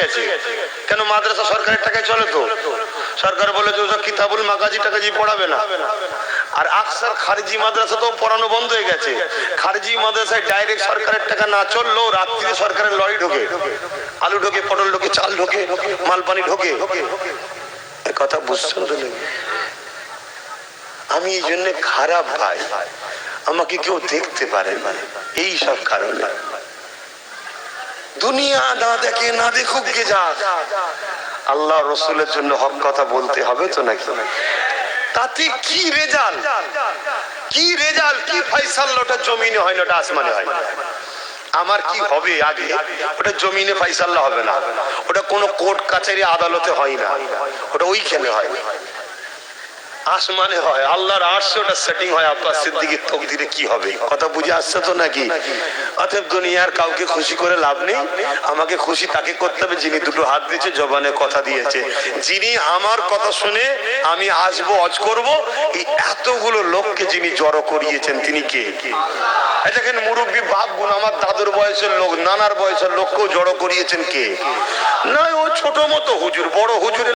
গেছে। কেন? মাদ্রাসা সরকারের টাকায় চলে তো। সরকার বলে যে ওসব কিতাবুল মাগাজি টাকাজি পড়াবে না। আর আকসার খারিজি মাদ্রাসা তো পড়ানো বন্ধ হয়ে গেছে। খারিজি মাদ্রাসায় ডাইরেক্ট সরকারের টাকা না চললেও রাত্রিতে সরকারের লরি ঢোকে, আলু ঢোকে, পটল ঢোকে, চাল ঢোকে, মালপানি ঢোকে। কথা বুঝছেন তো? আমি এই জন্য খারাপ ভাই, আমাকে কেউ দেখতে পারে না, এই সব কারণে। দুনিয়া না দেখে, না দেখুক গে যাক, আল্লাহ রসুলের জন্য হক কথা বলতে হবে তো নাকি? তাতে কি রেজাল্ট, কি রেজাল্ট, কি ফাইসালা? ওটা জমিনে হয় না, ওটা আসমানে হয়। আমার কি হবে আগে, ওটা জমিনে ফাইসালা হবে না, ওটা কোনো কোর্ট কাছারি আদালতে হয় না, ওটা ওইখানে হয়, আসমানে হয়। আল্লাহর আরশে ওটা সেটিং হয়। আব্বাস সিদ্দিকীর তকদিরে কি হবে, কথা বুঝে আসছে তো নাকি? অতএব দুনিয়ার কাউকে খুশি করে লাভ নেই, আমাকে খুশি তাকে করতে হবে যিনি দুটো হাত দিয়েছে, জবানে কথা দিয়েছে, যিনি আমার কথা শুনে আমি আসবো, হজ করব। এই এতগুলো লোককে যিনি জড়ো করিয়েছেন তিনি কে? দেখেন মুরব্বী বাপ গুণ, আমার দাদুর বয়সের লোক, নানার বয়সের লোককেও জড়ো করিয়েছেন কে? না, ও ছোট মতো হুজুর, বড় হুজুর